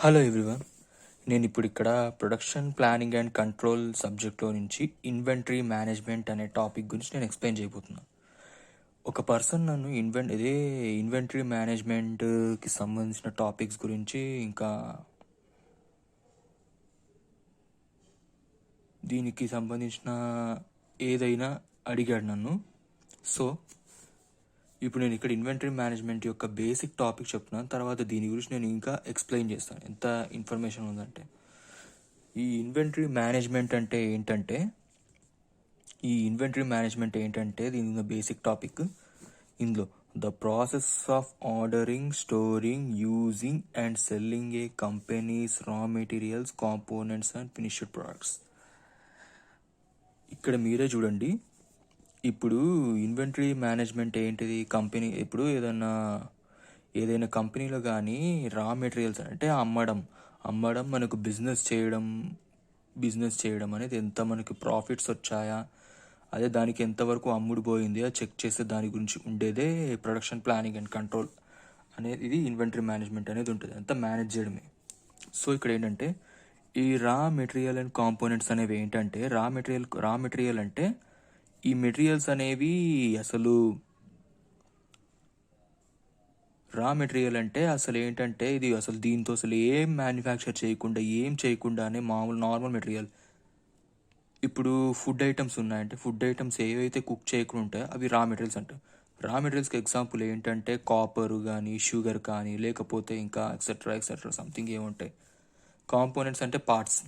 Hello everyone. నేను ఇప్పుడు ఇక్కడ ప్రొడక్షన్ ప్లానింగ్ అండ్ కంట్రోల్ సబ్జెక్ట్లో నుంచి ఇన్వెంటరీ మేనేజ్మెంట్ అనే టాపిక్ గురించి నేను ఎక్స్ప్లెయిన్ చేయబోతున్నాను. ఒక పర్సన్ నన్ను ఇన్వెంటరీ మేనేజ్మెంట్కి సంబంధించిన టాపిక్స్ గురించి ఇంకా దీనికి సంబంధించిన ఏదైనా అడిగాడు నన్ను. సో ఇప్పుడు నేను ఇక్కడ ఇన్వెంటరీ మేనేజ్మెంట్ యొక్క బేసిక్ టాపిక్ చెప్తున్నాను. తర్వాత దీని గురించి నేను ఇంకా ఎక్స్ప్లెయిన్ చేస్తాను ఎంత ఇన్ఫర్మేషన్ ఉందంటే. ఈ ఇన్వెంటరీ మేనేజ్మెంట్ అంటే దీని ఉన్న బేసిక్ టాపిక్. ఇందులో the process of ordering, storing, using and selling A companies రా materials, components and finished products. ఇక్కడ మీరే చూడండి. ఇప్పుడు ఇన్వెంటరీ మేనేజ్మెంట్ ఏంటిది? కంపెనీ ఇప్పుడు ఏదైనా కంపెనీలో కానీ రా మెటీరియల్స్ అంటే అమ్మడం మనకు బిజినెస్ చేయడం అనేది ఎంత మనకి ప్రాఫిట్స్ వచ్చాయా, అదే దానికి ఎంతవరకు అమ్ముడు పోయింది అది చెక్ చేసే దాని గురించి ఉండేదే ప్రొడక్షన్ ప్లానింగ్ అండ్ కంట్రోల్ అనేది. ఇది ఇన్వెంటరీ మేనేజ్మెంట్ అనేది ఉంటుంది, అంతా మేనేజ్ చేయడమే. సో ఇక్కడ ఏంటంటే ఈ రా మెటీరియల్ అండ్ కాంపోనెంట్స్ అనేవి ఏంటంటే, రా మెటీరియల్ అంటే ఈ మెటీరియల్స్ అనేవి అసలు ఏంటంటే ఇది అసలు దీంతో అసలు ఏం మ్యానుఫ్యాక్చర్ చేయకుండానే మామూలు నార్మల్ మెటీరియల్. ఇప్పుడు ఫుడ్ ఐటమ్స్ ఉన్నాయంటే ఫుడ్ ఐటమ్స్ ఏవైతే కుక్ చేయకుండా ఉంటాయో అవి రా మెటీరియల్స్ అంటారు. రా మెటీరియల్స్కి ఎగ్జాంపుల్ ఏంటంటే కాపర్ కానీ, షుగర్ కానీ, లేకపోతే ఇంకా ఎక్సెట్రా సంథింగ్ ఏముంటాయి. కాంపోనెంట్స్ అంటే పార్ట్స్.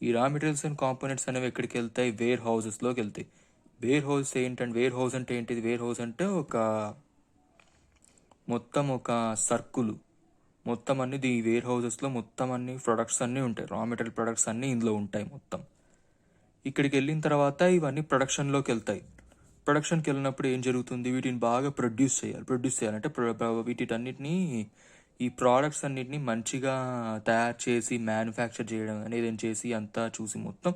ఈ రా మెటీరియల్స్ అండ్ కాంపోనెంట్స్ అనేవి ఎక్కడికి వెళ్తాయి? వేర్ హౌసెస్లోకి వెళ్తాయి. వేర్ హౌస్ అంటే ఏంటిది? వేర్ హౌస్ అంటే మొత్తం ఒక సర్కులు. మొత్తం అన్ని ఈ వేర్ హౌసెస్లో మొత్తం అన్ని ప్రొడక్ట్స్ అన్నీ ఉంటాయి. రా మెటీరియల్ ప్రొడక్ట్స్ అన్నీ ఇందులో ఉంటాయి మొత్తం. ఇక్కడికి వెళ్ళిన తర్వాత ఇవన్నీ ప్రొడక్షన్లోకి వెళ్తాయి. ప్రొడక్షన్కి వెళ్ళినప్పుడు ఏం జరుగుతుంది? వీటిని బాగా ప్రొడ్యూస్ చేయాలంటే వీటిటన్నిటిని, ఈ ప్రోడక్ట్స్ అన్నిటిని మంచిగా తయారు చేసి మ్యానుఫ్యాక్చర్ చేయడం అనేది చేసి అంతా చూసి మొత్తం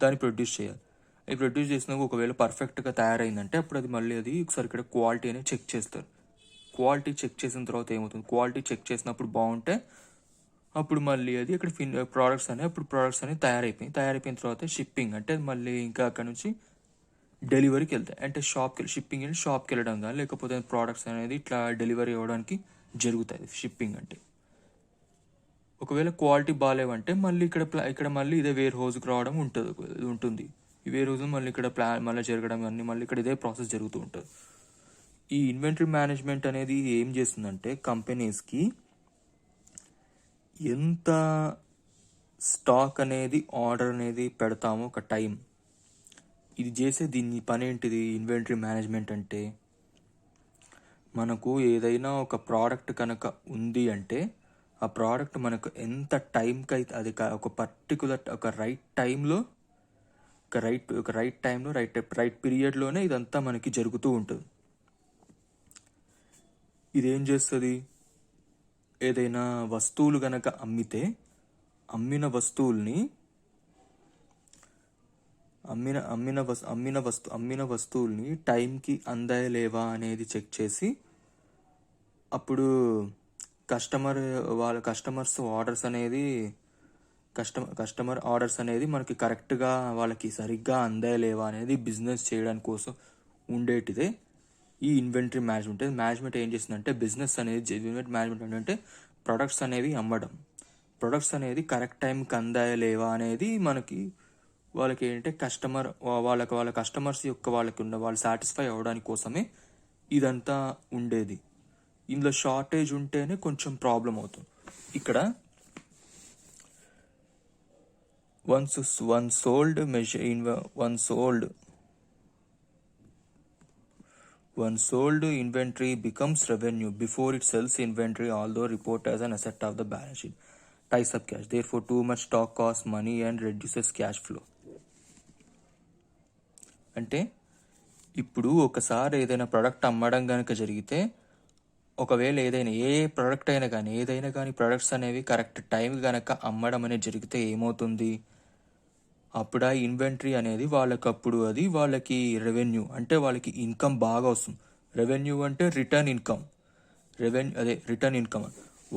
దాన్ని ప్రొడ్యూస్ చేయాలి. అది ప్రొడ్యూస్ చేసినాక ఒకవేళ పర్ఫెక్ట్గా తయారైందంటే అప్పుడు అది ఒకసారి ఇక్కడ క్వాలిటీ అనేది చెక్ చేస్తారు. క్వాలిటీ చెక్ చేసిన తర్వాత ఏమవుతుంది? క్వాలిటీ చెక్ చేసినప్పుడు బాగుంటే అప్పుడు మళ్ళీ అది ఇక్కడ ప్రోడక్ట్స్ అనేవి తయారైపోయిన తర్వాత షిప్పింగ్ అంటే మళ్ళీ ఇంకా అక్కడ నుంచి డెలివరీకి వెళ్తాయి. అంటే షిప్పింగ్ అంటే షాప్కి వెళ్ళడం కానీ, లేకపోతే ప్రోడక్ట్స్ అనేది ఇట్లా డెలివరీ అవ్వడానికి జరుగుతుంది షిప్పింగ్ అంటే. ఒకవేళ క్వాలిటీ బాగాలేవంటే మళ్ళీ ఇక్కడ మళ్ళీ ఇదే వేర్ హౌస్కి రావడం ఉంటుంది. ఈ వేర్ హౌస్ మళ్ళీ ఇక్కడ మళ్ళీ జరగడం అన్నీ మళ్ళీ ఇక్కడ ఇదే ప్రాసెస్ జరుగుతూ ఉంటుంది. ఈ ఇన్వెంటరీ మేనేజ్మెంట్ అనేది ఏం చేస్తుందంటే కంపెనీస్కి ఎంత స్టాక్ అనేది ఆర్డర్ అనేది పెడతామో ఒక టైం, ఇది చేసే దీని పని ఏంటిది? ఇన్వెంటరీ మేనేజ్మెంట్ అంటే మనకు ఏదైనా ఒక ప్రోడక్ట్ కనుక ఉంది అంటే ఆ ప్రోడక్ట్ మనకు ఎంత టైంకి అయితే అది ఒక పర్టికులర్ రైట్ పీరియడ్లోనే ఇదంతా మనకి జరుగుతూ ఉంటుంది. ఇదేం చేస్తుంది? ఏదైనా వస్తువులు గనక అమ్మితే అమ్మిన వస్తువుల్ని టైంకి అందాయలేవా అనేది చెక్ చేసి అప్పుడు కస్టమర్ ఆర్డర్స్ అనేది మనకి కరెక్ట్గా వాళ్ళకి సరిగ్గా అందాయలేవా అనేది బిజినెస్ చేయడానికి కోసం ఉండేటిదే ఈ ఇన్వెంటరీ మేనేజ్మెంట్ ఏం చేస్తుందంటే బిజినెస్ అనేది మేనేజ్మెంట్ అంటే ప్రొడక్ట్స్ అనేవి అమ్మడం, ప్రొడక్ట్స్ అనేది కరెక్ట్ టైంకి అందాయలేవా అనేది మనకి వాళ్ళకి ఏంటంటే వాళ్ళ కస్టమర్స్ యొక్క వాళ్ళు సాటిస్ఫై అవ్వడానికి కోసమే ఇదంతా ఉండేది. ఇందులో షార్టేజ్ ఉంటేనే కొంచెం ప్రాబ్లం అవుతుంది. ఇక్కడ One sold inventory becomes revenue before it sells inventory, although report as an asset of the balance sheet. Ties up cash. Therefore, too much stock costs money and reduces cash flow. అంటే ఇప్పుడు ఒకసారి ఏదైనా product అమ్మడం కనుక జరిగితే, ఒకవేళ ఏ product అయినా కానీ ప్రొడక్ట్స్ అనేవి కరెక్ట్ టైం కనుక అమ్మడం అనేది జరిగితే ఏమవుతుంది? అప్పుడు ఆ ఇన్వెంటరీ అనేది వాళ్ళకి రెవెన్యూ అంటే వాళ్ళకి ఇన్కమ్ బాగా వస్తుంది. రెవెన్యూ అంటే రిటర్న్ ఇన్కమ్.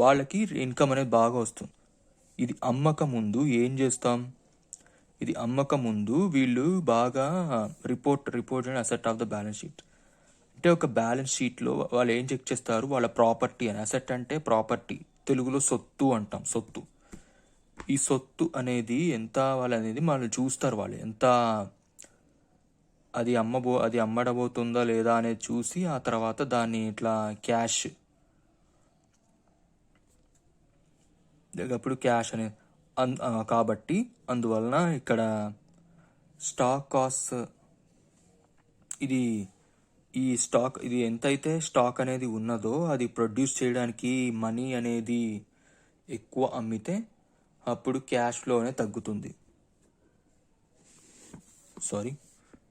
వాళ్ళకి ఇన్కమ్ అనేది బాగా వస్తుంది. ఇది అమ్మక ముందు ఏం చేస్తాం, ఇది అమ్మక ముందు వీళ్ళు బాగా report and asset of the balance sheet అంటే ఒక బ్యాలెన్స్ షీట్లో వాళ్ళు ఏం చెక్ చేస్తారు, వాళ్ళ ప్రాపర్టీ అని. అసెట్ అంటే ప్రాపర్టీ, తెలుగులో సొత్తు అంటాం, సొత్తు. ఈ సొత్తు అనేది ఎంత వాళ్ళనేది వాళ్ళు చూస్తారు, వాళ్ళు ఎంత అది అమ్మడబోతుందా లేదా అనేది చూసి ఆ తర్వాత దాన్ని ఇట్లా క్యాష్ అప్పుడు క్యాష్ అనేది కాబట్టి అందువలన ఇక్కడ స్టాక్ కాస్ట్ ఇది ఎంతైతే స్టాక్ అనేది ఉన్నదో అది ప్రొడ్యూస్ చేయడానికి మనీ అనేది ఎక్కువ అమ్మితే అప్పుడు క్యాష్ ఫ్లో అనేది తగ్గుతుంది. సారీ,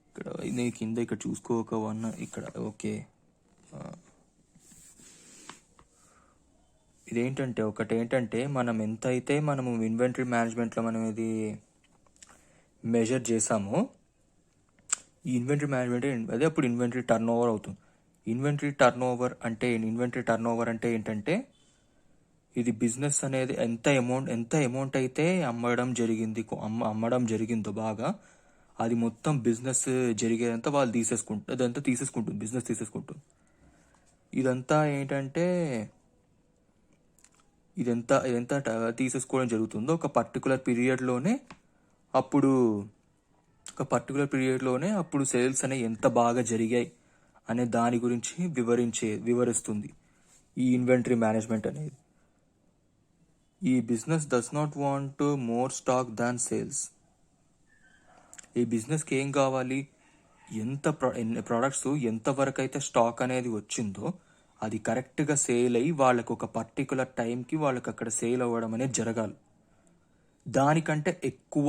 ఇక్కడ నేను కింద ఇక్కడ చూసుకోక ఇక్కడ ఓకే. ఒకటేంటంటే మనం ఎంతైతే మనము ఇన్వెంటరీ మేనేజ్మెంట్లో మనం ఇది మెజర్ చేసామో, ఈ ఇన్వెంటరీ మేనేజ్మెంట్ అదే అప్పుడు ఇన్వెంటరీ టర్న్ ఓవర్ అవుతుంది. ఇన్వెంటరీ టర్న్ ఓవర్ అంటే ఏంటంటే ఇది బిజినెస్ అనేది ఎంత అమౌంట్ అయితే అమ్మడం జరిగిందో బాగా, అది మొత్తం బిజినెస్ జరిగేదంతా వాళ్ళు తీసేసుకుంటుంది, బిజినెస్ తీసేసుకుంటుంది. ఇదంతా ఏంటంటే ఇదంతా తీసేసుకోవడం జరుగుతుందో ఒక పర్టికులర్ పీరియడ్లోనే అప్పుడు సేల్స్ అనేవి ఎంత బాగా జరిగాయి అనే దాని గురించి వివరిస్తుంది ఈ ఇన్వెంటరీ మేనేజ్మెంట్ అనేది. ఈ business does not want more stock than sales. ఈ బిజినెస్కి ఏం కావాలి, ప్రొడక్ట్స్ ఎంతవరకు అయితే స్టాక్ అనేది వచ్చిందో అది కరెక్ట్గా సేల్ అయ్యి వాళ్ళకు ఒక పర్టికులర్ టైంకి వాళ్ళకి అక్కడ సేల్ అవ్వడం అనేది జరగాలి. దానికంటే ఎక్కువ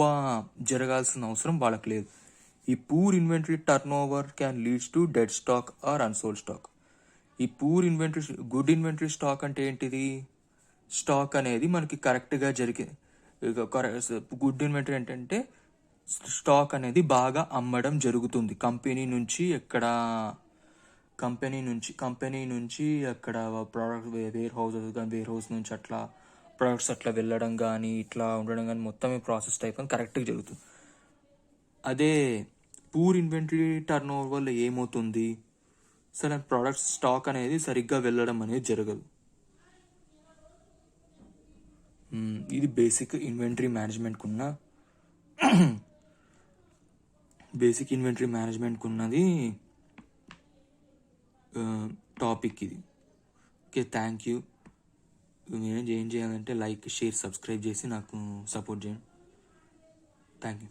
జరగాల్సిన అవసరం వాళ్ళకి లేదు. ఈ poor inventory turn over can leads to dead stock or unsold stock. ఈ గుడ్ ఇన్వెంటరీ స్టాక్ అంటే ఏంటిది, స్టాక్ అనేది మనకి కరెక్ట్గా గుడ్ ఇన్వెంటరీ ఏంటంటే స్టాక్ అనేది బాగా అమ్మడం జరుగుతుంది. కంపెనీ నుంచి అక్కడ ప్రోడక్ట్ వేర్ హౌస్ నుంచి అట్లా ప్రొడక్ట్స్ అట్లా వెళ్ళడం కానీ ఇట్లా ఉండడం కానీ మొత్తం ఈ ప్రాసెస్ టైప్ అని కరెక్ట్గా జరుగుతుంది. అదే పూర్ ఇన్వెంటరీ టర్న్ ఓవర్ వల్ల ఏమవుతుంది, సరే ప్రొడక్ట్స్ స్టాక్ అనేది సరిగ్గా వెళ్ళడం అనేది జరగదు. ఇది బేసిక్ ఇన్వెంటరీ మేనేజ్మెంట్కి ఉన్నది టాపిక్ ఇది. Okay, thank you. మీరు ఏం చేయాలంటే లైక్, షేర్, సబ్స్క్రైబ్ చేసి నాకు సపోర్ట్ చేయండి. Thank you.